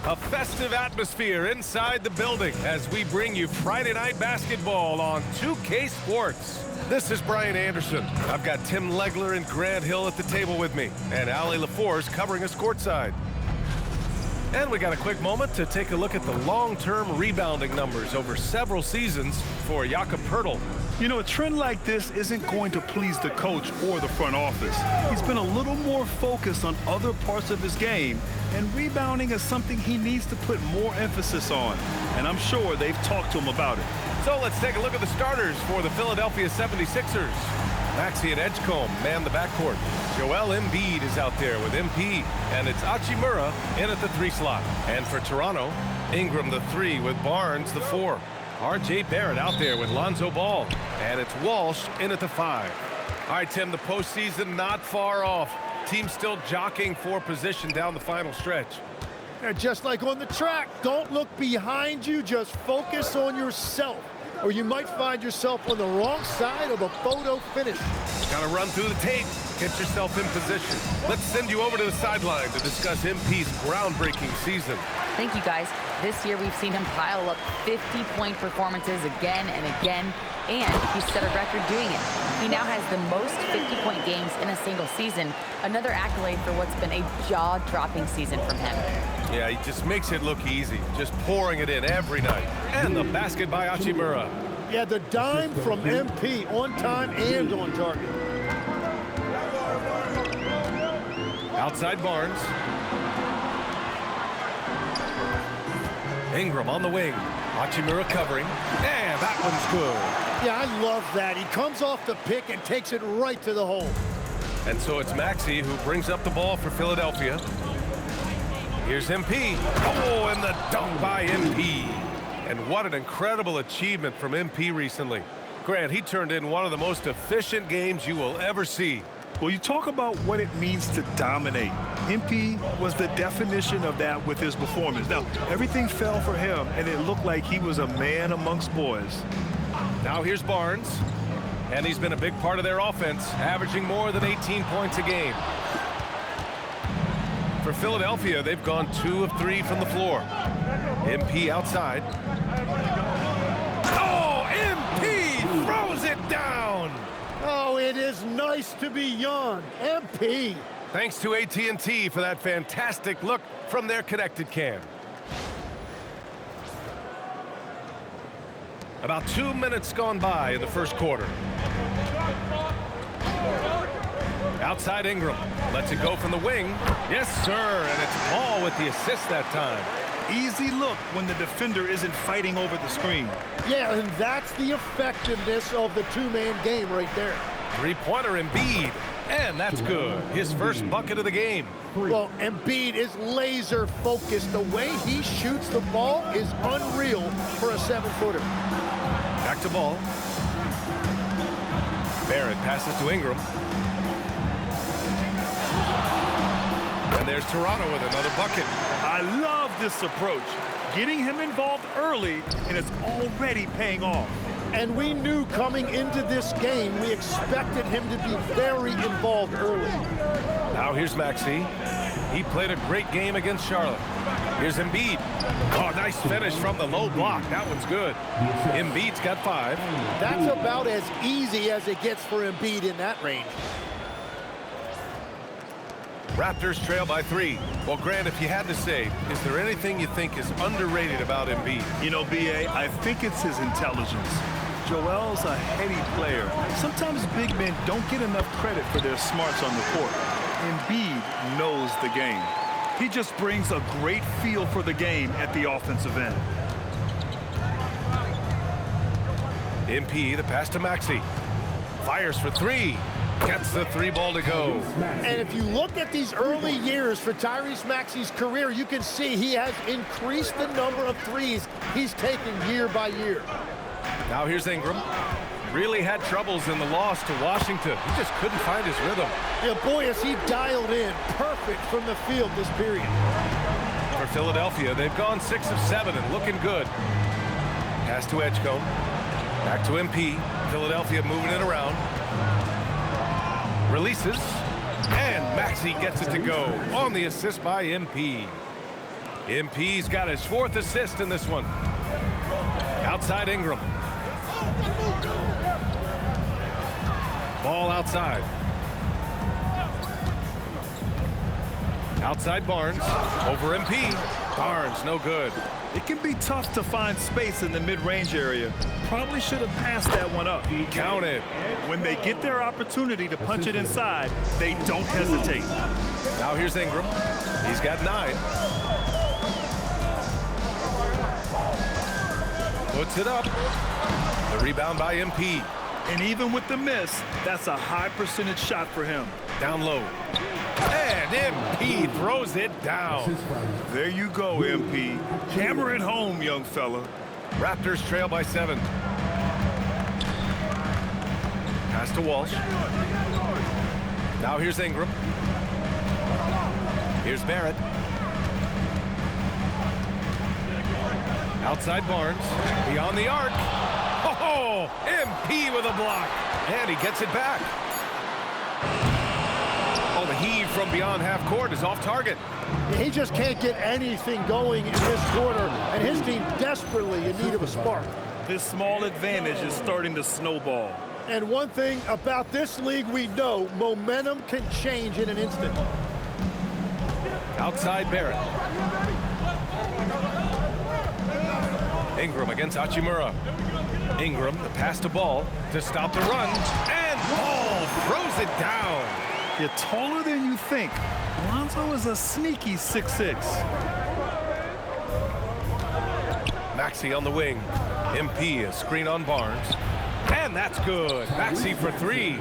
A festive atmosphere inside the building as we bring you Friday Night Basketball on 2K Sports. This is Brian Anderson. I've got Tim Legler and Grant Hill at the table with me, and Ali LaForce covering us courtside. And we got a quick moment to take a look at the long-term rebounding numbers over several seasons for Jakob Poeltl. You know, a trend like this isn't going to please the coach or the front office. He's been a little more focused on other parts of his game, and rebounding is something he needs to put more emphasis on. And I'm sure they've talked to him about it. So let's take a look at the starters for the Philadelphia 76ers. Maxey and Edgecombe man the backcourt. Joel Embiid is out there with MP, and it's Hachimura in at the 3 slot. And for Toronto, Ingram the 3 with Barnes the 4. R.J. Barrett out there with Lonzo Ball, and it's Walsh in at the 5. All right, Tim, the postseason not far off. Team still jockeying for position down the final stretch. And just like on the track, don't look behind you, just focus on yourself, or you might find yourself on the wrong side of a photo finish. Got to run through the tape, get yourself in position. Let's send you over to the sideline to discuss MP's groundbreaking season. Thank you, guys. This year, we've seen him pile up 50-point performances again and again, and he set a record doing it. He now has the most 50-point games in a single season, another accolade for what's been a jaw-dropping season from him. Yeah, he just makes it look easy, just pouring it in every night. And the basket by Hachimura. Yeah, the dime from MP, on time and on target. Outside Barnes. Ingram on the wing. Hachimura covering. And that one's good. Yeah, I love that. He comes off the pick and takes it right to the hole. And so it's Maxey who brings up the ball for Philadelphia. Here's MP. Oh, and the dunk by MP. And what an incredible achievement from MP recently. Grant, he turned in one of the most efficient games you will ever see. Well, you talk about what it means to dominate. MP was the definition of that with his performance. Now, everything fell for him, and it looked like he was a man amongst boys. Now here's Barnes, and he's been a big part of their offense, averaging more than 18 points a game. For Philadelphia, they've gone 2 of 3 from the floor. MP outside. Oh, MP throws it down! Oh, it is nice to be young. MP. Thanks to AT&T for that fantastic look from their connected cam. About 2 minutes gone by in the first quarter. Outside Ingram. Lets it go from the wing. Yes, sir. And it's Ball with the assist that time. Easy look when the defender isn't fighting over the screen. Yeah, and that's the effectiveness of the two-man game right there. Three-pointer Embiid. And that's good. His first bucket of the game. Well, Embiid is laser focused. The way he shoots the ball is unreal for a 7-footer. Back to Ball. Barrett passes to Ingram. And there's Toronto with another bucket. I love this approach. Getting him involved early, and it's already paying off. And we knew coming into this game, we expected him to be very involved early. Now here's Maxey. He played a great game against Charlotte. Here's Embiid. Oh, nice finish from the low block. That one's good. Embiid's got 5. That's about as easy as it gets for Embiid in that range. Raptors trail by 3. Well, Grant, if you had to say, is there anything you think is underrated about Embiid? You know, B.A., I think it's his intelligence. Joel's a heady player. Sometimes big men don't get enough credit for their smarts on the court. Embiid knows the game. He just brings a great feel for the game at the offensive end. MP, the pass to Maxey. Fires for 3. Gets the 3-ball to go. And if you look at these early years for Tyrese Maxey's career, you can see he has increased the number of threes he's taken year by year. Now here's Ingram. Really had troubles in the loss to Washington. He just couldn't find his rhythm. Yeah, boy, is he dialed in. Perfect from the field this period. For Philadelphia, they've gone 6 of 7 and looking good. Pass to Edgecombe. Back to MP. Philadelphia moving it around. Releases. And Maxey gets it to go on the assist by MP. MP's got his 4th assist in this one. Outside Ingram. Ball outside. Outside Barnes. Over MP. Barnes, no good. It can be tough to find space in the mid-range area. Probably should have passed that one up. Count it. When they get their opportunity to punch it inside, they don't hesitate. Now here's Ingram. He's got 9. Puts it up. The rebound by MP. And even with the miss, that's a high percentage shot for him. Down low. And MP throws it down. There you go, MP. Hammer it home, young fella. Raptors trail by 7. Pass to Walsh. Now here's Ingram. Here's Barrett. Outside Barnes. Beyond the arc. Oh, MP with a block. And he gets it back. Oh, the heave from beyond half court is off target. He just can't get anything going in this quarter, and his team desperately in need of a spark. This small advantage is starting to snowball. And one thing about this league we know, momentum can change in an instant. Outside Barrett. Ingram against Hachimura. Ingram, the pass to Ball to stop the run, and Ball throws it down. You're taller than you think. Lonzo is a sneaky 6'6". Maxey on the wing. MP, a screen on Barnes. And that's good. Maxey for 3.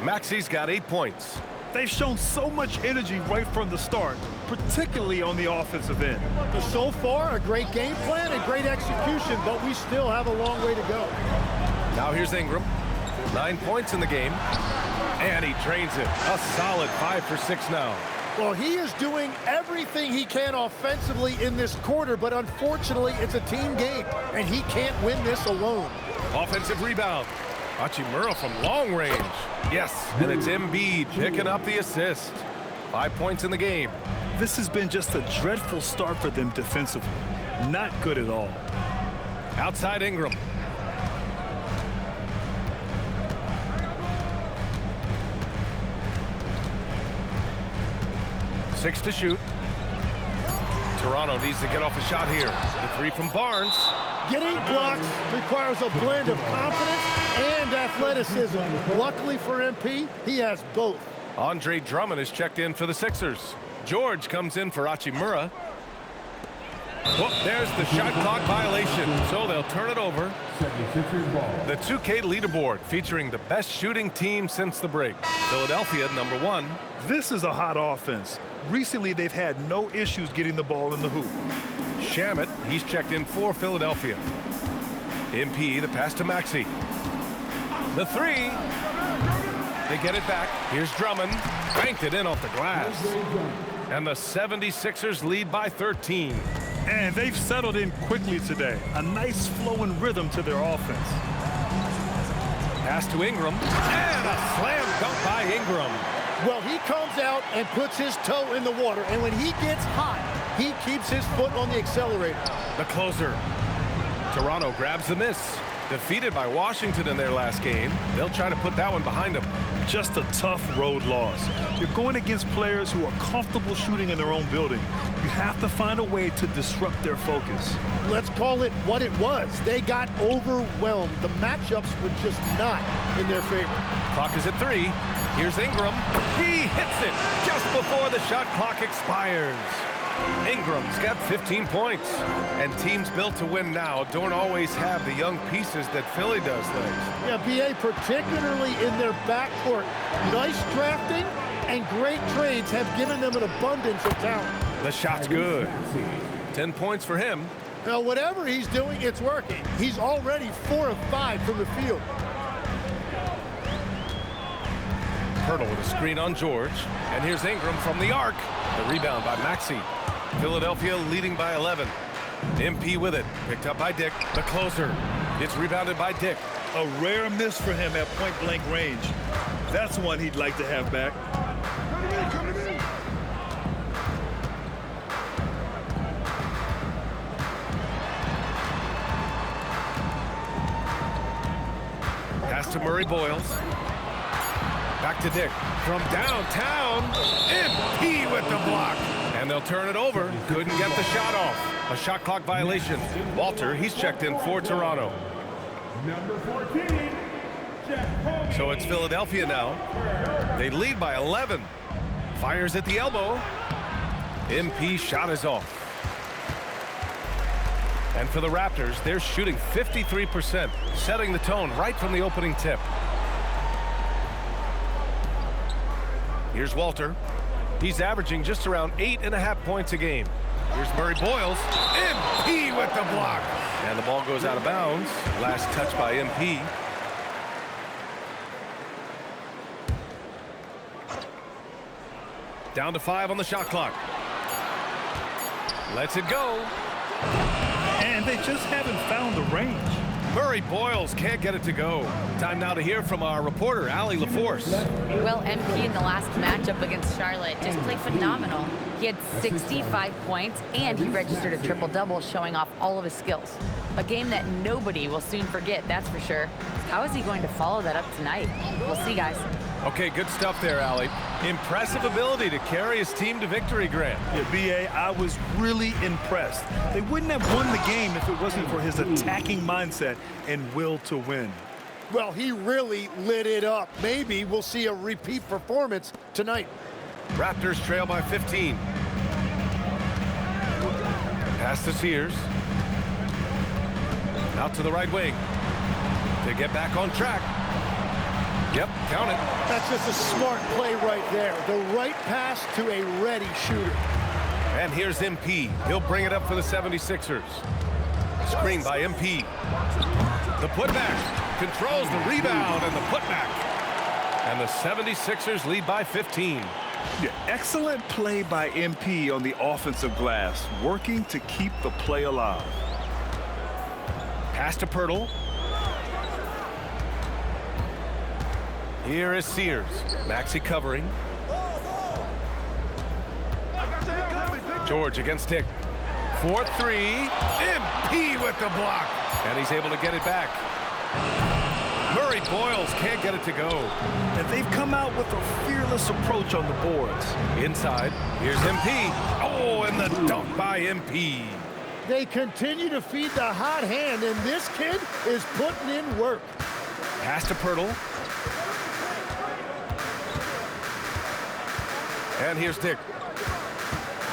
Maxey's got 8 points. They've shown so much energy right from the start, particularly on the offensive end. So far, a great game plan and great execution, but we still have a long way to go. Now here's Ingram. 9 points in the game. And he drains it. A solid 5 for 6 now. Well, he is doing everything he can offensively in this quarter, but unfortunately, it's a team game, and he can't win this alone. Offensive rebound. Hachimura from long range. Yes, and it's Embiid picking up the assist. 5 points in the game. This has been just a dreadful start for them defensively. Not good at all. Outside Ingram. Six to shoot. Toronto needs to get off a shot here. The 3 from Barnes. Getting blocks requires a blend of confidence and athleticism. Luckily for MP, he has both. Andre Drummond is checked in for the Sixers. George comes in for Hachimura. Well, there's the shot clock violation, so they'll turn it over. The 2K leaderboard featuring the best shooting team since the break. Philadelphia, number 1. This is a hot offense. Recently, they've had no issues getting the ball in the hoop. Shamet, he's checked in for Philadelphia. MP, the pass to Maxey. The 3. They get it back. Here's Drummond. Banked it in off the glass. And the 76ers lead by 13. And they've settled in quickly today. A nice flowing rhythm to their offense. Pass to Ingram. And a slam dunk by Ingram. Well, he comes out and puts his toe in the water, and when he gets hot, he keeps his foot on the accelerator. The closer. Toronto grabs the miss. Defeated by Washington in their last game, they'll try to put that one behind them. Just a tough road loss. You're going against players who are comfortable shooting in their own building. You have to find a way to disrupt their focus. Let's call it what it was. They got overwhelmed. The matchups were just not in their favor. Clock is at 3. Here's Ingram. He hits it just before the shot clock expires. Ingram's got 15 points. And teams built to win now don't always have the young pieces that Philly does, Legs. Yeah, BA, particularly in their backcourt. Nice drafting and great trades have given them an abundance of talent. The shot's good. 10 points for him. Now, whatever he's doing, it's working. He's already 4 of 5 from the field. Hurdle with a screen on George. And here's Ingram from the arc. The rebound by Maxey. Philadelphia leading by 11. MP with it. Picked up by Dick. The closer. It's rebounded by Dick. A rare miss for him at point-blank range. That's one he'd like to have back. to Murray Boyles. Back to Dick. From downtown, MP with the block. And they'll turn it over. Couldn't get the shot off. A shot clock violation. Walter, he's checked in for Toronto. Number 14, Jack. So it's Philadelphia now. They lead by 11. Fires at the elbow. MP shot is off. And for the Raptors, they're shooting 53%, setting the tone right from the opening tip. Here's Walter. He's averaging just around 8.5 points a game. Here's Murray Boyles. MP with the block. And the ball goes out of bounds. Last touch by MP. Down to 5 on the shot clock. Lets it go. And they just haven't found the range. Murray Boyles can't get it to go. Time now to hear from our reporter, Allie LaForce. Well, MP in the last matchup against Charlotte just played phenomenal. He had 65 points, and he registered a triple-double, showing off all of his skills. A game that nobody will soon forget, that's for sure. How is he going to follow that up tonight? We'll see, guys. Okay, good stuff there, Allie. Impressive ability to carry his team to victory, Grant. Yeah, B.A., I was really impressed. They wouldn't have won the game if it wasn't for his attacking mindset and will to win. Well, he really lit it up. Maybe we'll see a repeat performance tonight. Raptors trail by 15. Pass to Sears. Out to the right wing. To get back on track. Yep, count it. That's just a smart play right there. The right pass to a ready shooter. And here's MP. He'll bring it up for the 76ers. Screen by MP. The putback. Controls the rebound and the putback. And the 76ers lead by 15. Yeah, excellent play by MP on the offensive glass, working to keep the play alive. Pass to Pirtle. Here is Sears. Maxey covering. George against Dick. 4-3. MP with the block. And he's able to get it back. Murray Boyles can't get it to go. And they've come out with a fearless approach on the boards. Inside. Here's MP. Oh, and the dunk by MP. They continue to feed the hot hand, and this kid is putting in work. Pass to Pirtle. And here's Dick.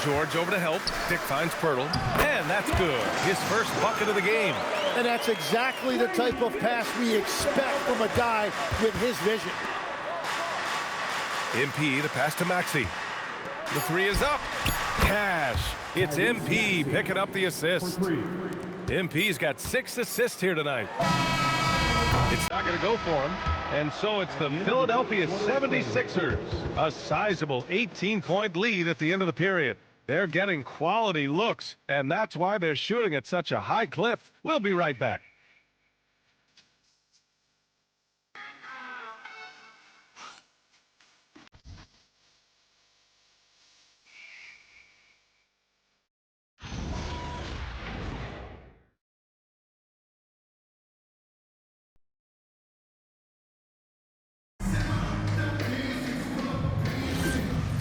George over to help. Dick finds Pirtle. And that's good. His first bucket of the game. And that's exactly the type of pass we expect from a guy with his vision. MP, the pass to Maxey. The three is up. Cash. It's MP picking up the assist. MP's got 6 assists here tonight. It's not going to go for him. And so it's the Philadelphia 76ers. A sizable 18-point lead at the end of the period. They're getting quality looks, and that's why they're shooting at such a high clip. We'll be right back.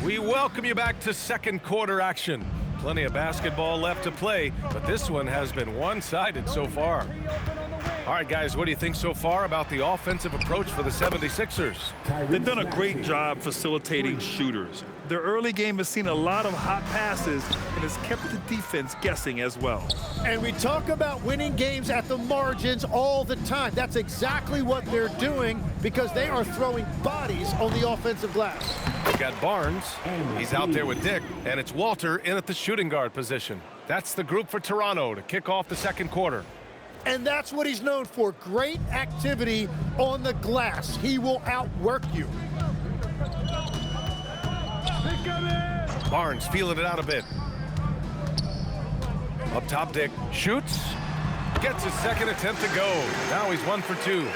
We welcome you back to second quarter action. Plenty of basketball left to play, but this one has been one-sided so far. All right, guys, what do you think so far about the offensive approach for the 76ers? They've done a great job facilitating shooters. Their early game has seen a lot of hot passes and has kept the defense guessing as well. And we talk about winning games at the margins all the time. That's exactly what they're doing because they are throwing bodies on the offensive glass. We've got Barnes. He's out there with Dick, and it's Walter in at the shooting guard position. That's the group for Toronto to kick off the second quarter. And that's what he's known for, great activity on the glass. He will outwork you. Barnes feeling it out a bit. Up top, Dick shoots. Gets his second attempt to go. Now he's 1 for 2.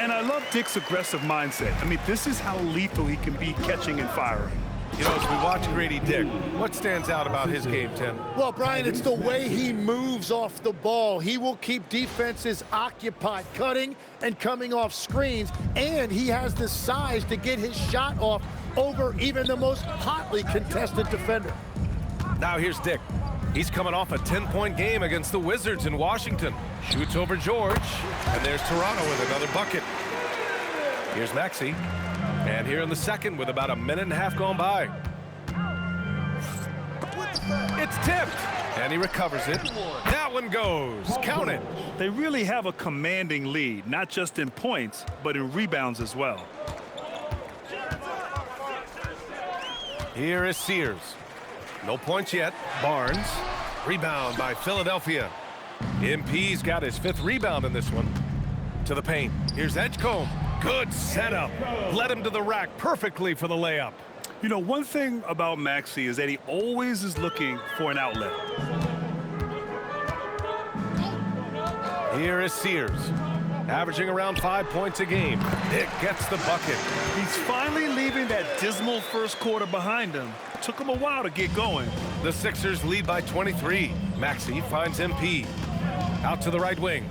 And I love Dick's aggressive mindset. I mean, this is how lethal he can be catching and firing. You know, as we watch Grady Dick, what stands out about his game, Tim? Well, Brian, it's the way he moves off the ball. He will keep defenses occupied, cutting and coming off screens, and he has the size to get his shot off over even the most hotly contested defender. Now here's Dick. He's coming off a 10-point game against the Wizards in Washington. Shoots over George, and there's Toronto with another bucket. Here's Maxey. And here in the second with about a minute and a half gone by. It's tipped, and he recovers it. That one goes. Count it. They really have a commanding lead, not just in points, but in rebounds as well. Here is Sears. No points yet. Barnes. Rebound by Philadelphia. MP's got his 5th rebound in this one. To the paint. Here's Edgecombe. Good setup. Led him to the rack perfectly for the layup. You know, one thing about Maxey is that he always is looking for an outlet. Here is Sears. Averaging around 5 points a game. Dick gets the bucket. He's finally leaving that dismal first quarter behind him. Took him a while to get going. The Sixers lead by 23. Maxey finds MP. Out to the right wing.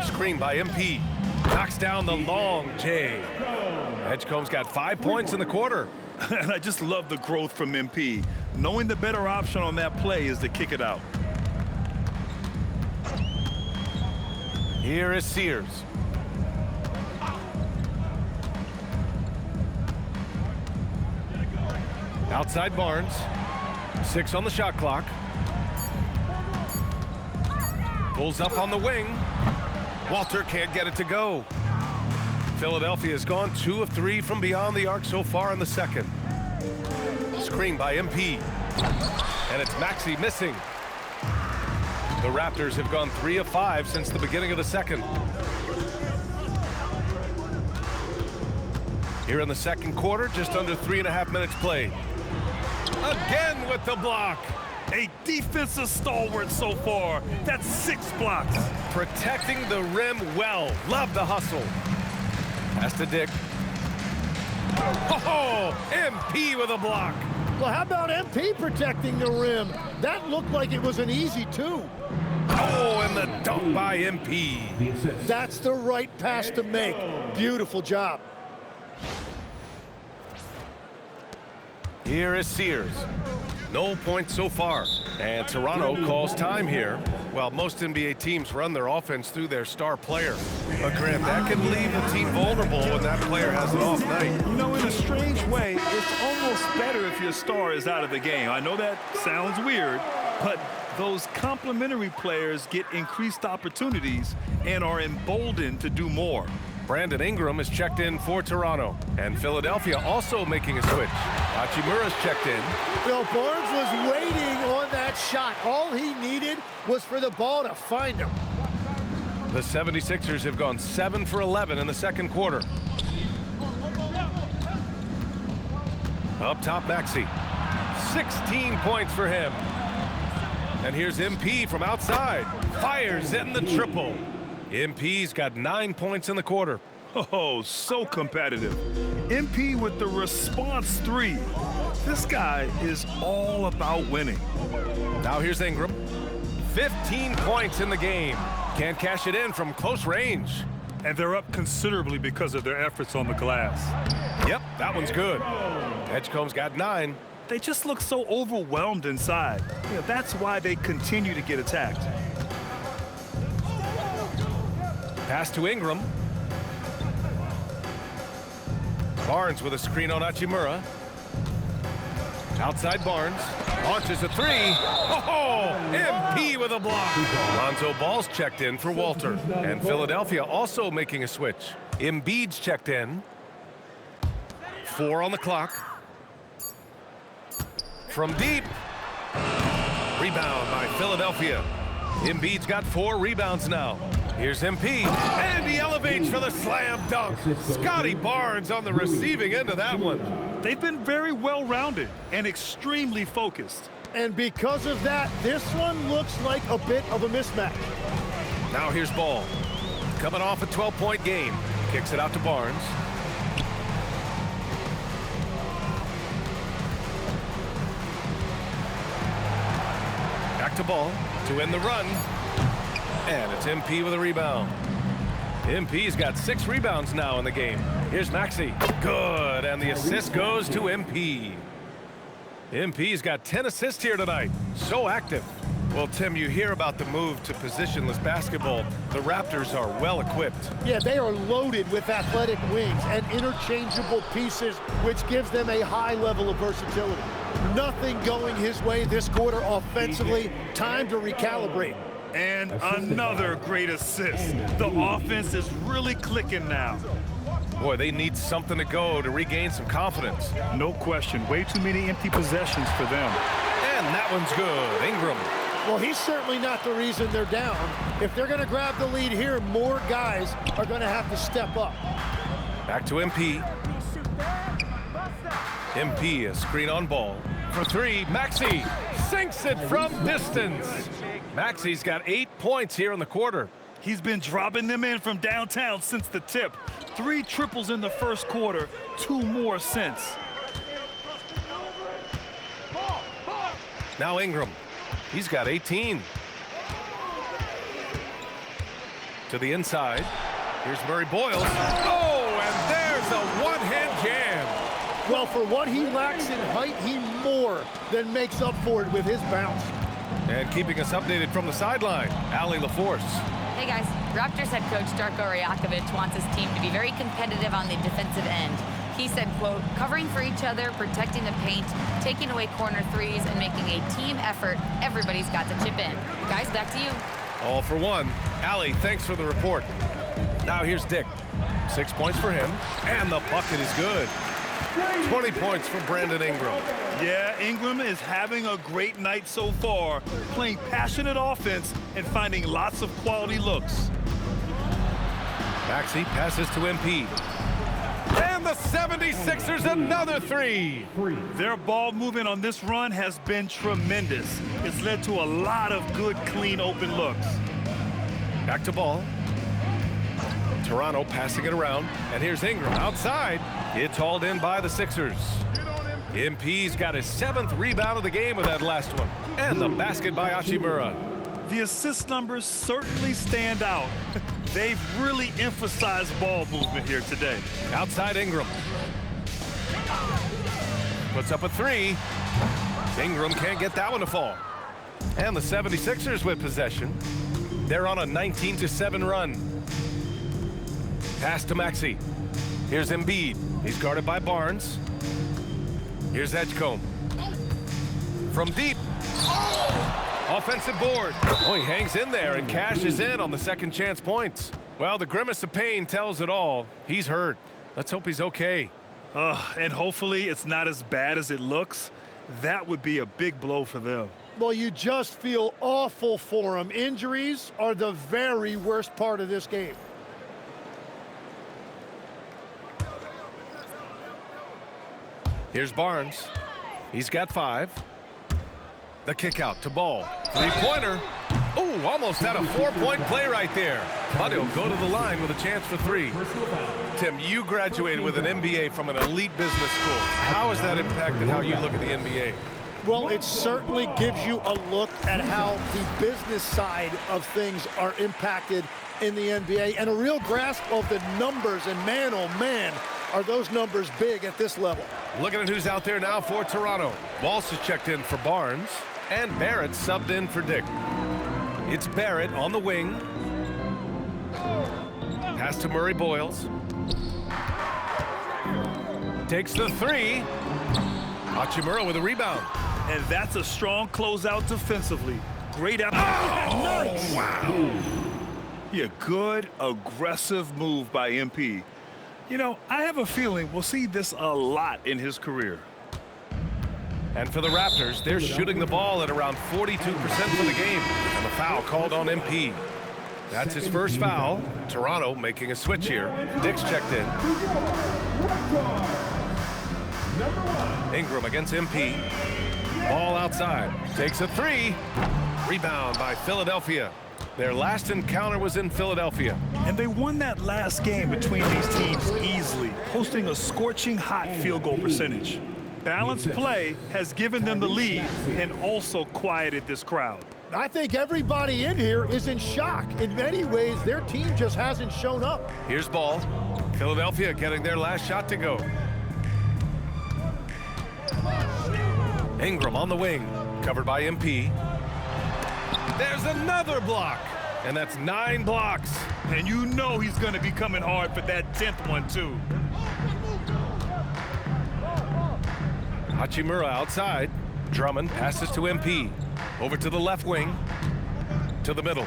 Screen by MP. Knocks down the long J. Edgecombe's got 5 points in the quarter. And I just love the growth from MP. Knowing the better option on that play is to kick it out. Here is Sears. Outside Barnes. 6 on the shot clock. Pulls up on the wing. Walter can't get it to go. Philadelphia has gone 2 of 3 from beyond the arc so far in the second. Screen by MP. And it's Maxey missing. The Raptors have gone 3 of 5 since the beginning of the second. Here in the second quarter, just under 3.5 minutes played. Again with the block. A defensive stalwart so far. That's 6 blocks. Protecting the rim well. Love the hustle. Pass to Dick. Oh, MP with a block. Well, how about MP protecting the rim? That looked like it was an easy 2. Oh, and the dunk by MP. That's the right pass to make. Beautiful job. Here is Sears. No points so far. And Toronto calls time here. Well, most NBA teams run their offense through their star player. But Grant, that can leave the team vulnerable when that player has an off night. You know, in a strange way, it's almost better if your star is out of the game. I know that sounds weird, but those complementary players get increased opportunities and are emboldened to do more. Brandon Ingram is checked in for Toronto. And Philadelphia also making a switch. Hachimura's checked in. Bill Barnes was waiting on that shot. All he needed was for the ball to find him. The 76ers have gone 7 for 11 in the second quarter. Up top, Maxey. 16 points for him. And here's MP from outside. Fires in the triple. MP's got 9 points in the quarter. Oh, so competitive. MP with the response 3. This guy is all about winning. Now here's Ingram. 15 points in the game. Can't cash it in from close range. And they're up considerably because of their efforts on the glass. Yep, that one's good. Edgecombe's got 9. They just look so overwhelmed inside. You know, that's why they continue to get attacked. Pass to Ingram. Barnes with a screen on Hachimura. Outside Barnes. Launches a 3. Oh, MP with a block. Lonzo Ball's checked in for Walter. And Philadelphia also making a switch. Embiid's checked in. 4 on the clock. From deep. Rebound by Philadelphia. Embiid's got 4 rebounds now. Here's MP, and he elevates for the slam dunk. Scotty Barnes on the receiving end of that one. They've been very well-rounded and extremely focused. And because of that, this one looks like a bit of a mismatch. Now here's Ball. Coming off a 12-point game. Kicks it out to Barnes. Back to ball to end the run. And it's MP with a rebound. MP's got 6 rebounds now in the game. Here's Maxey. Good, and the assist goes to MP. MP's got 10 assists here tonight. So active. Well, Tim, you hear about the move to positionless basketball. The Raptors are well equipped. Yeah, they are loaded with athletic wings and interchangeable pieces, which gives them a high level of versatility. Nothing going his way this quarter offensively. Time to recalibrate. And another great assist. The offense is really clicking now. Boy, they need something to go to regain some confidence. No question. Way too many empty possessions for them. And that one's good. Ingram. Well, he's certainly not the reason they're down. If they're going to grab the lead here, more guys are going to have to step up. Back to MP. MP, a screen on ball. For 3, Maxey sinks it from distance. Maxey's got 8 points here in the quarter. He's been dropping them in from downtown since the tip. 3 triples in the first quarter, 2 more since. Now Ingram. He's got 18. To the inside. Here's Murray Boyles. Oh, and there's a one-hand jam. Well, for what he lacks in height, he more than makes up for it with his bounce. And keeping us updated from the sideline, Allie LaForce. Hey guys, Raptors head coach Darko Rajakovic wants his team to be very competitive on the defensive end. He said, quote, covering for each other, protecting the paint, taking away corner threes, and making a team effort. Everybody's got to chip in. Guys, back to you. All for one. Allie, thanks for the report. Now here's Dick. 6 points for him, and the bucket is good. 20 points for Brandon Ingram. Yeah, Ingram is having a great night so far, playing passionate offense and finding lots of quality looks. Maxey passes to MP. And the 76ers another 3. Their ball movement on this run has been tremendous. It's led to a lot of good, clean, open looks. Back to ball. Toronto passing it around. And here's Ingram outside. It's hauled in by the Sixers. MP's got his 7th rebound of the game with that last one. And the basket by Hachimura. The assist numbers certainly stand out. They've really emphasized ball movement here today. Outside Ingram. Puts up a 3. Ingram can't get that one to fall. And the 76ers with possession. They're on a 19-7 run. Pass to Maxey. Here's Embiid. He's guarded by Barnes. Here's Edgecombe. From deep. Offensive board. Oh, he hangs in there and cashes in on the second chance points. Well, the grimace of pain tells it all. He's hurt. Let's hope he's okay. And hopefully it's not as bad as it looks. That would be a big blow for them. Well, you just feel awful for him. Injuries are the very worst part of this game. Here's Barnes. He's got 5. The kick out to Ball. 3-pointer. Oh, almost had a 4-point play right there. But he'll go to the line with a chance for 3. Tim, you graduated with an MBA from an elite business school. How has that impacted how you look at the NBA? Well, it certainly gives you a look at how the business side of things are impacted in the NBA and a real grasp of the numbers. And man, oh man, are those numbers big at this level. Looking at who's out there now for Toronto. Walsh has checked in for Barnes, and Barrett subbed in for Dick. It's Barrett on the wing. Pass to Murray Boyles. Takes the 3. Hachimura with a rebound. And that's a strong closeout defensively. Great out. Oh, nice. Wow. Yeah, good, aggressive move by MP. You know, I have a feeling we'll see this a lot in his career. And for the Raptors, they're shooting the ball at around 42% for the game. And the foul called on MP. That's his first foul. Toronto making a switch here. Dick's checked in. Ingram against MP. Ball outside. Takes a 3. Rebound by Philadelphia. Their last encounter was in Philadelphia. And they won that last game between these teams easily, posting a scorching hot field goal percentage. Balanced play has given them the lead and also quieted this crowd. I think everybody in here is in shock. In many ways, their team just hasn't shown up. Here's ball. Philadelphia getting their last shot to go. Ingram on the wing, covered by MP. There's another block, and that's 9 blocks. And you know he's going to be coming hard for that 10th one, too. Hachimura outside. Drummond passes to MP. Over to the left wing. To the middle.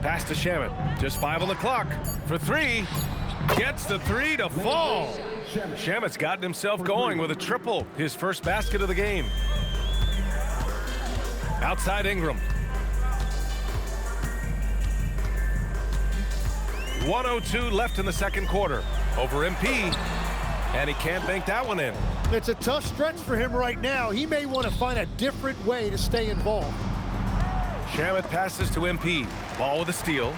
Pass to Shamet. Just 5 on the clock. For 3. Gets the 3 to fall. Shamet's gotten himself going with a triple. His first basket of the game. Outside Ingram. 1:02 left in the second quarter. Over MP. And he can't bank that one in. It's a tough stretch for him right now. He may want to find a different way to stay involved. Shamet passes to MP. Ball with a steal.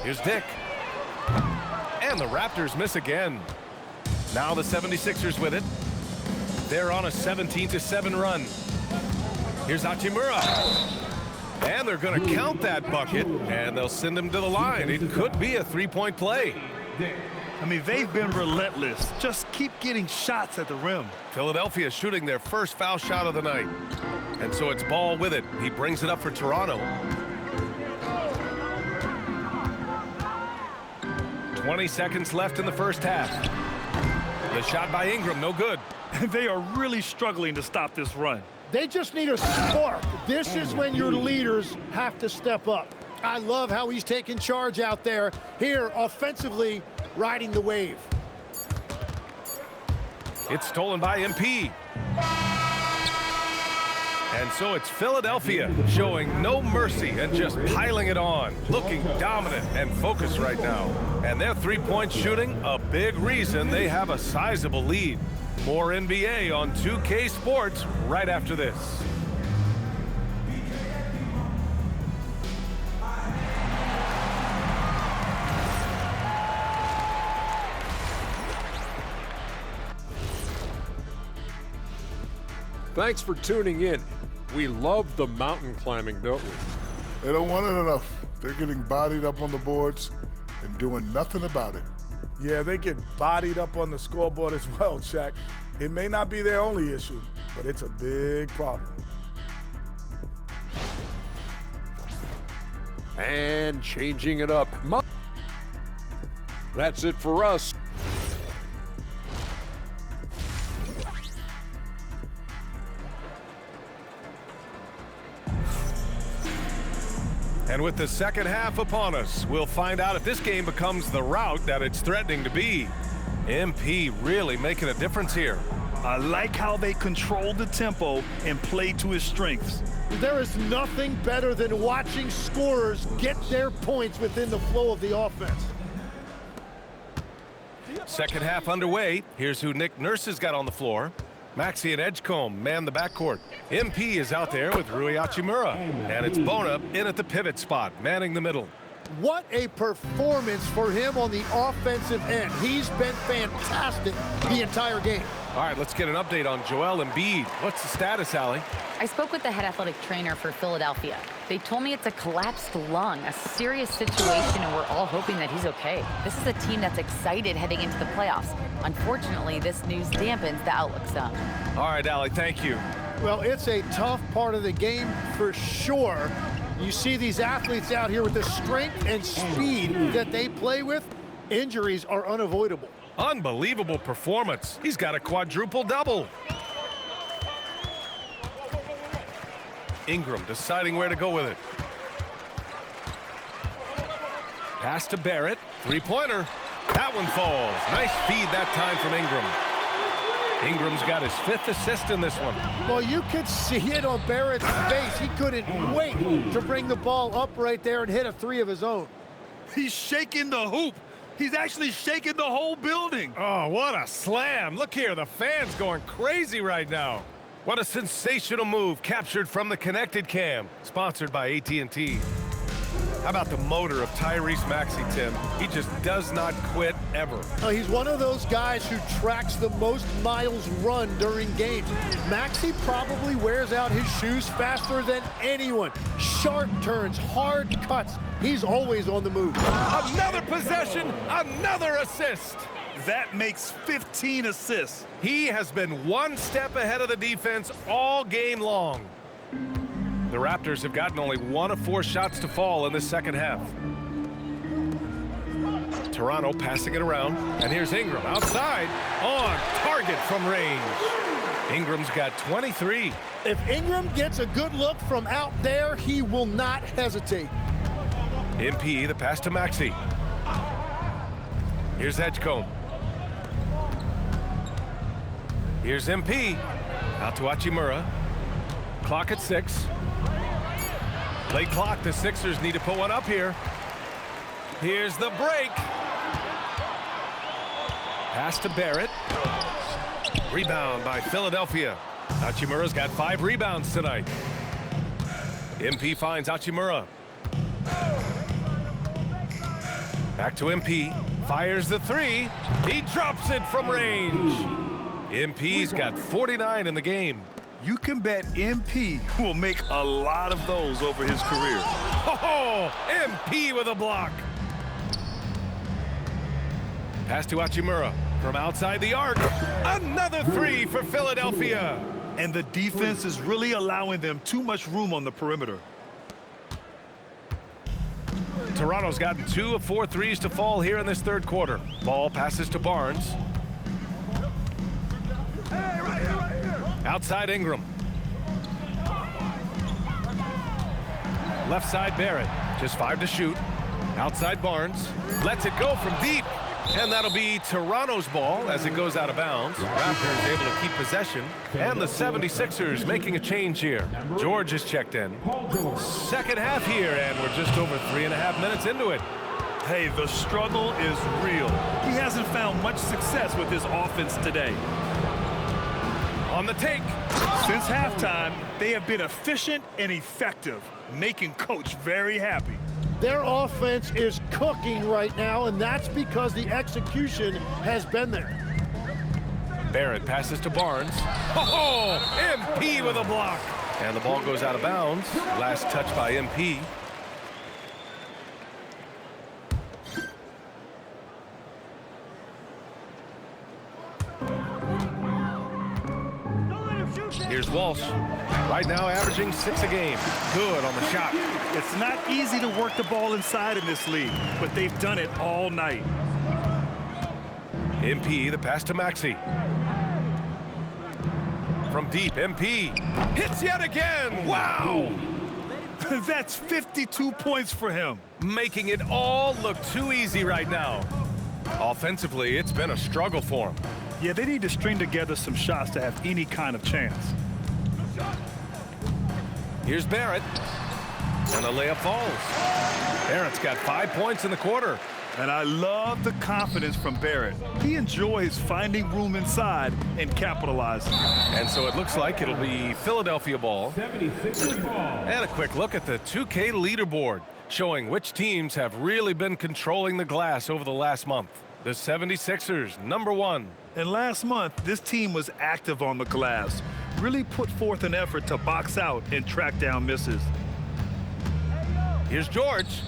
Here's Dick. And the Raptors miss again. Now the 76ers with it. They're on a 17-7 run. Here's Hachimura. And they're going to count that bucket, and they'll send him to the line. It could be a 3-point play. I mean, they've been relentless. Just keep getting shots at the rim. Philadelphia shooting their first foul shot of the night. And so it's Ball with it. He brings it up for Toronto. 20 seconds left in the first half. The shot by Ingram, no good. They are really struggling to stop this run. They just need a spark. This is when your leaders have to step up. I love how he's taking charge out there. Here, offensively, riding the wave. It's stolen by MP. And so it's Philadelphia showing no mercy and just piling it on, looking dominant and focused right now. And their three-point shooting, a big reason they have a sizable lead. More NBA on 2K Sports right after this. Thanks for tuning in. We love the mountain climbing, don't we? They don't want it enough. They're getting bodied up on the boards and doing nothing about it. Yeah, they get bodied up on the scoreboard as well, Shaq. It may not be their only issue, but it's a big problem. And changing it up. That's it for us. And with the second half upon us, we'll find out if this game becomes the rout that it's threatening to be. MP really making a difference here. I like how they control the tempo and play to his strengths. There is nothing better than watching scorers get their points within the flow of the offense. Second half underway. Here's who Nick Nurse has got on the floor. Maxey and Edgecombe man the backcourt. MP is out there with Rui Hachimura. And it's Bona in at the pivot spot, manning the middle. What a performance for him on the offensive end. He's been fantastic the entire game. All right, let's get an update on Joel Embiid. What's the status, Allie? I spoke with the head athletic trainer for Philadelphia. They told me it's a collapsed lung, a serious situation, and we're all hoping that he's okay. This is a team that's excited heading into the playoffs. Unfortunately, this news dampens the outlook some. All right, Allie, thank you. Well, it's a tough part of the game for sure. You see these athletes out here with the strength and speed that they play with. Injuries are unavoidable. Unbelievable performance. He's got a quadruple double. Ingram deciding where to go with it. Pass to Barrett. Three-pointer. That one falls. Nice feed that time from Ingram. Ingram's got his 5th assist in this one. Well, you could see it on Barrett's face. He couldn't wait to bring the ball up right there and hit a 3 of his own. He's shaking the hoop. He's actually shaking the whole building. Oh, what a slam. Look here, the fans going crazy right now. What a sensational move captured from the Connected Cam, sponsored by AT&T. How about the motor of Tyrese Maxey, Tim? He just does not quit ever. He's one of those guys who tracks the most miles run during games. Maxey probably wears out his shoes faster than anyone. Sharp turns, hard cuts. He's always on the move. Another possession, another assist. That makes 15 assists. He has been one step ahead of the defense all game long. The Raptors have gotten only 1 of 4 shots to fall in this second half. Toronto passing it around, and here's Ingram outside on target from range. Ingram's got 23. If Ingram gets a good look from out there, he will not hesitate. MP, the pass to Maxey. Here's Edgecombe. Here's MP. Out to Hachimura. Clock at 6. Late clock, the Sixers need to put one up here. Here's the break. Pass to Barrett. Rebound by Philadelphia. Hachimura's got 5 rebounds tonight. MP finds Hachimura. Back to MP. Fires the 3. He drops it from range. MP's got 49 in the game. You can bet MP will make a lot of those over his career. Oh, MP with a block. Pass to Hachimura from outside the arc. Another 3 for Philadelphia. And the defense is really allowing them too much room on the perimeter. Toronto's gotten 2 of 4 threes to fall here in this third quarter. Ball passes to Barnes. Outside Ingram. Left side Barrett. Just 5 to shoot. Outside Barnes. Lets it go from deep. And that'll be Toronto's ball as it goes out of bounds. Raptors able to keep possession. And the 76ers making a change here. George is checked in. Second half here, and we're just over 3.5 minutes into it. Hey, the struggle is real. He hasn't found much success with his offense today. On the take. Since halftime, they have been efficient and effective, making Coach very happy. Their offense is cooking right now, and that's because the execution has been there. Barrett passes to Barnes. Oh, MP with a block. And the ball goes out of bounds. Last touch by MP. Here's Walsh. Right now averaging 6 a game. Good on the shot. It's not easy to work the ball inside in this league, but they've done it all night. MP, the pass to Maxey. From deep, MP hits yet again. Wow! That's 52 points for him. Making it all look too easy right now. Offensively, it's been a struggle for him. Yeah, they need to string together some shots to have any kind of chance. Here's Barrett. And the layup falls. Barrett's got 5 points in the quarter. And I love the confidence from Barrett. He enjoys finding room inside and capitalizing. And so it looks like it'll be Philadelphia ball. 76ers ball. And a quick look at the 2K leaderboard, showing which teams have really been controlling the glass over the last month. The 76ers, #1. And last month, this team was active on the glass, really put forth an effort to box out and track down misses. Here's George.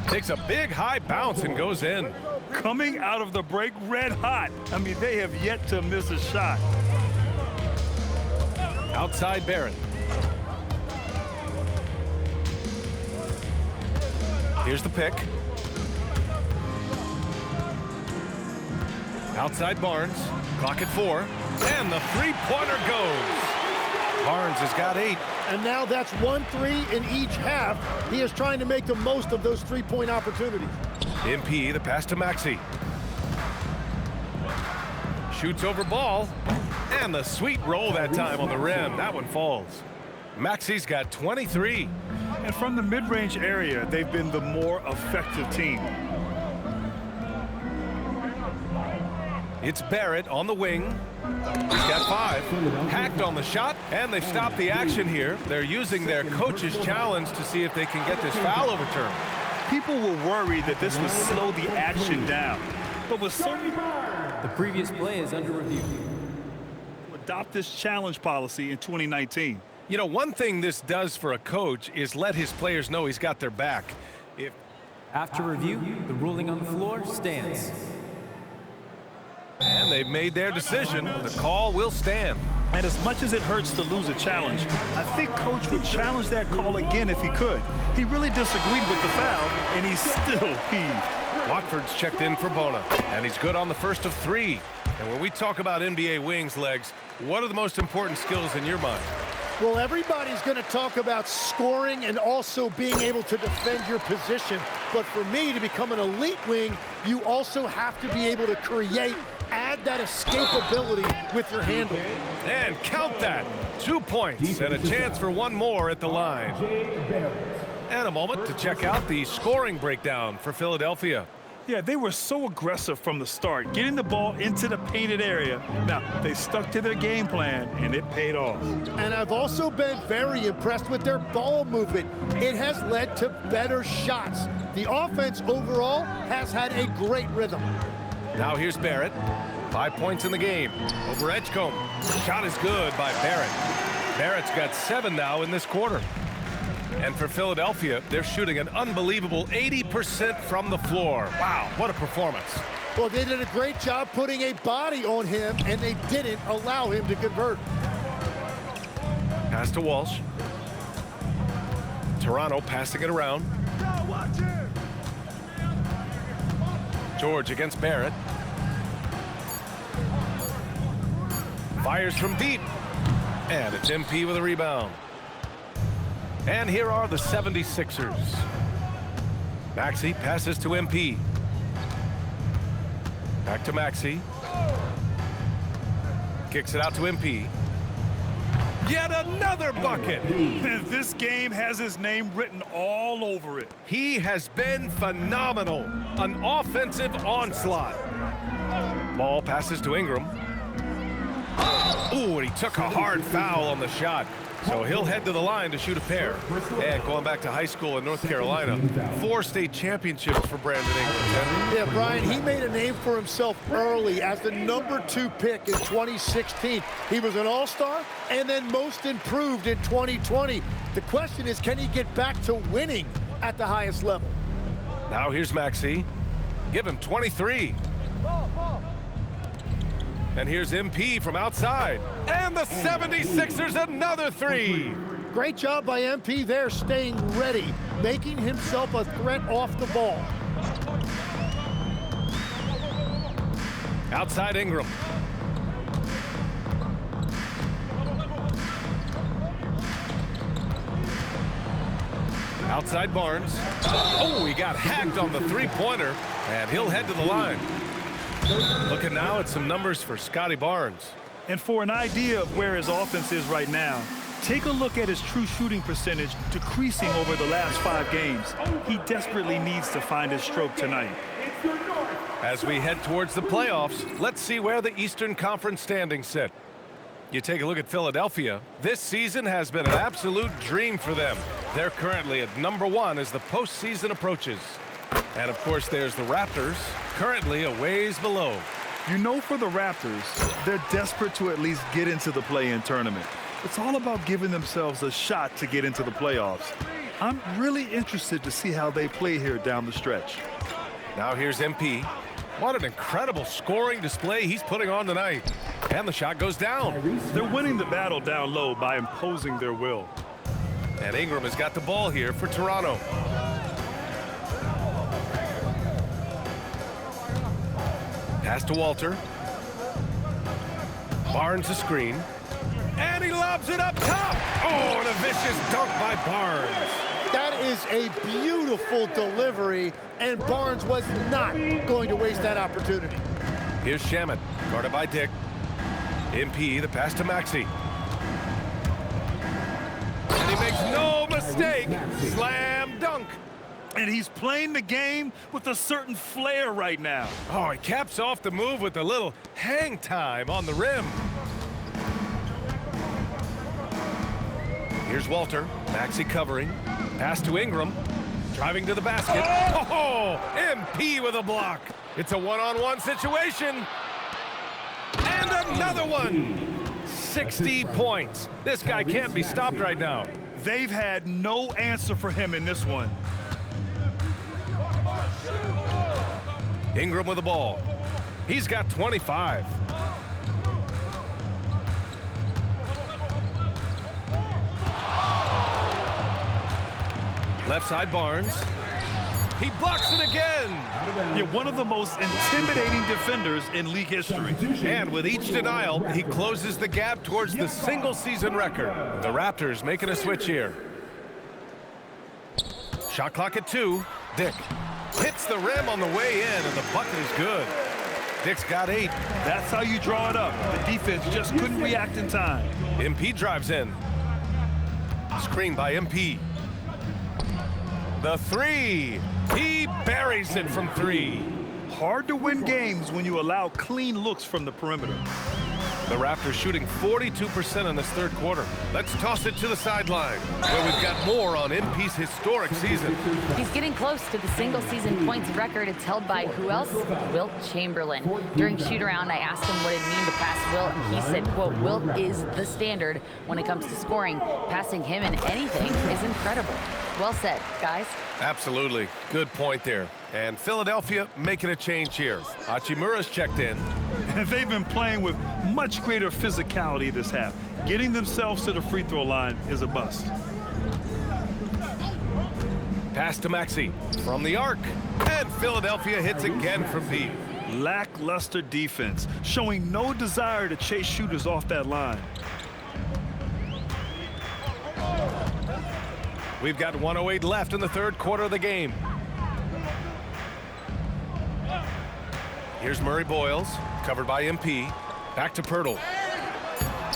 Takes a big high bounce and goes in. Coming out of the break red hot. I mean, they have yet to miss a shot. Outside Barrett. Here's the pick. Outside Barnes. Clock at 4. And the three-pointer goes. Barnes has got 8. And now that's 1 3 in each half. He is trying to make the most of those three-point opportunities. MP, the pass to Maxey. Shoots over ball. And the sweet roll that time on the rim. That one falls. Maxey's got 23. And from the mid-range area, they've been the more effective team. It's Barrett on the wing. He's got 5. Hacked on the shot, and they've stopped the action here. They're using their coach's challenge to see if they can get this foul overturned. People were worried that this would slow the action down, but with certain The previous play is under review. adopt this challenge policy in 2019. You know, one thing this does for a coach is let his players know he's got their back. After review, the ruling on the floor stands. And they've made their decision. The call will stand. And as much as it hurts to lose a challenge, I think Coach would challenge that call again if he could. He really disagreed with the foul, and he's still peeved. Watford's checked in for Bona, and he's good on the first of 3. And when we talk about NBA wings, Legs, what are the most important skills in your mind? Well, everybody's going to talk about scoring and also being able to defend your position. But for me, to become an elite wing, you also have to be able to create, add that escapability with your handle. And count that. 2 points and a chance for one more at the line. And a moment to check out the scoring breakdown for Philadelphia. Yeah, they were so aggressive from the start, getting the ball into the painted area. Now, they stuck to their game plan, and it paid off. And I've also been very impressed with their ball movement. It has led to better shots. The offense overall has had a great rhythm. Now here's Barrett. 5 points in the game over Edgecombe. Shot is good by Barrett. Barrett's got 7 now in this quarter. And for Philadelphia, they're shooting an unbelievable 80% from the floor. Wow, what a performance. Well, they did a great job putting a body on him, and they didn't allow him to convert. Pass to Walsh. Toronto passing it around. George against Barrett. Fires from deep. And it's MP with a rebound. And here are the 76ers. Maxey passes to MP. Back to Maxey. Kicks it out to MP. Yet another bucket. This game has his name written all over it. He has been phenomenal. An offensive onslaught. Ball passes to Ingram. Ooh, and he took a hard foul on the shot. So he'll head to the line to shoot a pair. And going back to high school in North Carolina, 4 state championships for Brandon Ingram. Yeah, Brian, he made a name for himself early as the #2 pick in 2016. He was an all-star and then most improved in 2020. The question is, can he get back to winning at the highest level? Now here's Maxey. Give him 23. And here's MP from outside. And the 76ers another 3. Great job by MP there, staying ready, making himself a threat off the ball. Outside Ingram. Outside Barnes. Oh, he got hacked on the 3-pointer, and he'll head to the line. Looking now at some numbers for Scotty Barnes. And for an idea of where his offense is right now, take a look at his true shooting percentage decreasing over the last 5 games. He desperately needs to find his stroke tonight. As we head towards the playoffs, let's see where the Eastern Conference standings sit. You take a look at Philadelphia. This season has been an absolute dream for them. They're currently at #1 as the postseason approaches. And of course, there's the Raptors, currently a ways below. You know, for the Raptors, they're desperate to at least get into the play-in tournament. It's all about giving themselves a shot to get into the playoffs. I'm really interested to see how they play here down the stretch. Now here's MP. What an incredible scoring display he's putting on tonight. And the shot goes down. They're winning the battle down low by imposing their will. And Ingram has got the ball here for Toronto. Pass to Walter. Barnes the screen. And he lobs it up top. Oh, and a vicious dunk by Barnes. That is a beautiful delivery, and Barnes was not going to waste that opportunity. Here's Shamet, guarded by Dick. MP, the pass to Maxey. And he makes no mistake. Slam dunk. And he's playing the game with a certain flair right now. Oh, he caps off the move with a little hang time on the rim. Here's Walter. Maxey covering. Pass to Ingram. Driving to the basket. Oh, MP with a block. It's a one-on-one situation. And another one. 60 points. This guy can't be stopped right now. They've had no answer for him in this one. Ingram with the ball. He's got 25. Left side Barnes. He blocks it again. Yeah, one of the most intimidating defenders in league history. And with each denial, he closes the gap towards the single-season record. The Raptors making a switch here. Shot clock at 2. Dick hits the rim on the way in, and the bucket is good. Dick's got 8. That's how you draw it up. The defense just couldn't react in time. MP drives in. Screen by MP. The 3. He buries it from 3. Hard to win games when you allow clean looks from the perimeter. The Raptors shooting 42% in this third quarter. Let's toss it to the sideline, where we've got more on MP's historic season. He's getting close to the single-season points record. It's held by who else? Wilt Chamberlain. During shoot-around, I asked him what it mean to pass Wilt, and he said, quote, Wilt is the standard when it comes to scoring. Passing him in anything is incredible. Well said, guys. Absolutely. Good point there. And Philadelphia making a change here. Hachimura's checked in. And they've been playing with much greater physicality this half. Getting themselves to the free throw line is a bust. Pass to Maxey from the arc. And Philadelphia hits again from deep. Lackluster defense, showing no desire to chase shooters off that line. We've got 1:08 left in the third quarter of the game. Here's Murray Boyles, covered by MP. Back to Pirtle.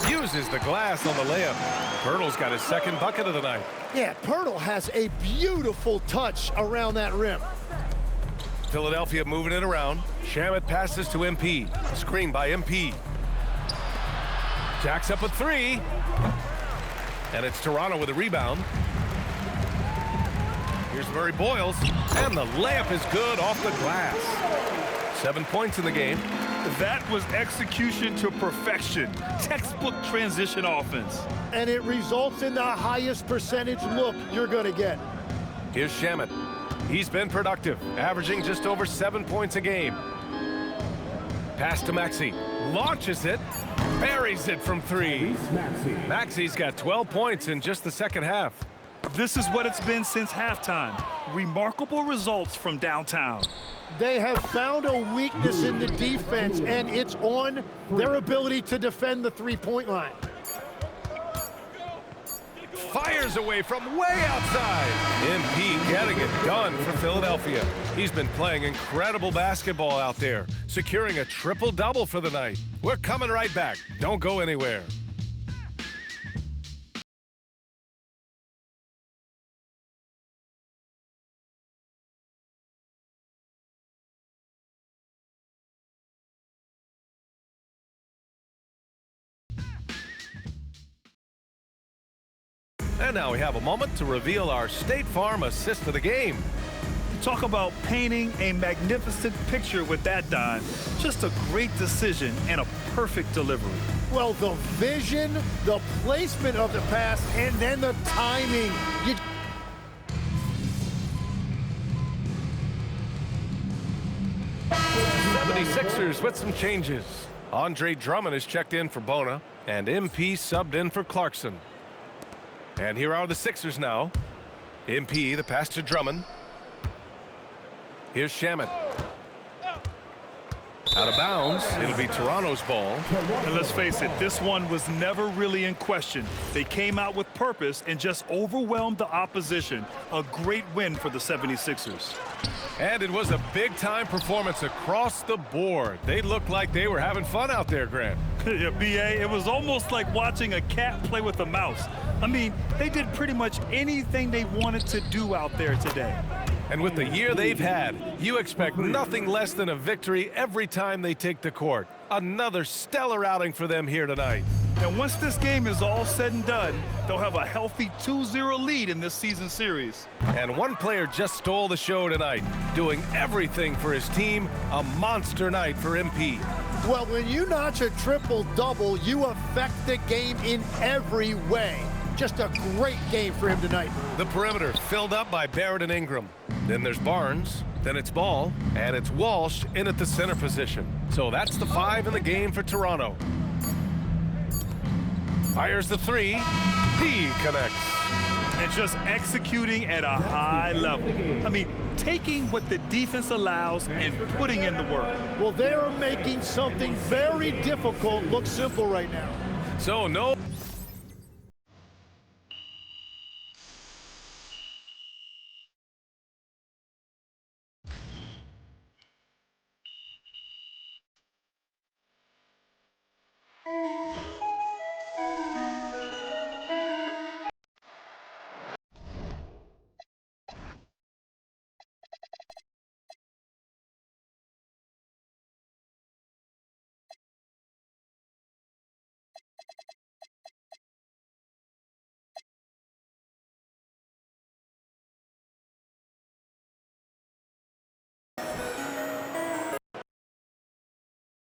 Uses the glass on the layup. Pirtle's got his second bucket of the night. Yeah, Pirtle has a beautiful touch around that rim. Philadelphia moving it around. Shamet passes to MP. Screen by MP. Jacks up a 3. And it's Toronto with a rebound. Here's Murray Boyles, and the layup is good off the glass. 7 points in the game. That was execution to perfection. Textbook transition offense. And it results in the highest percentage look you're going to get. Here's Shamet. He's been productive, averaging just over 7 points a game. Pass to Maxey. Launches it. Buries it from 3. Maxey's got 12 points in just the second half. This is what it's been since halftime. Remarkable results from downtown. They have found a weakness in the defense, and it's on their ability to defend the three-point line. Fires away from way outside. MP getting it done for Philadelphia. He's been playing incredible basketball out there, securing a triple-double for the night. We're coming right back. Don't go anywhere. And now we have a moment to reveal our State Farm assist of the game. Talk about painting a magnificent picture with that dime. Just a great decision and a perfect delivery. Well, the vision, the placement of the pass, and then the timing. 76ers with some changes. Andre Drummond is checked in for Bona, and MP subbed in for Clarkson. And here are the Sixers now. MP, the pass to Drummond. Here's Shamet. Out of bounds. It'll be Toronto's ball. And let's face it, this one was never really in question. They came out with purpose and just overwhelmed the opposition. A great win for the 76ers. And it was a big-time performance across the board. They looked like they were having fun out there, Grant. Yeah, B.A., it was almost like watching a cat play with a mouse. I mean, they did pretty much anything they wanted to do out there today. And with the year they've had, you expect nothing less than a victory every time they take the court. Another stellar outing for them here tonight. And once this game is all said and done, they'll have a healthy 2-0 lead in this season series. And one player just stole the show tonight, doing everything for his team. A monster night for MP. Well, when you notch a triple-double, you affect the game in every way. Just a great game for him tonight. The perimeter filled up by Barrett and Ingram. Then there's Barnes, then it's Ball, and it's Walsh in at the center position. So that's the 5 in the game for Toronto. Fires the 3. He connects. And just executing at a high level. I mean, taking what the defense allows and putting in the work. Well, they are making something very difficult look simple right now. So no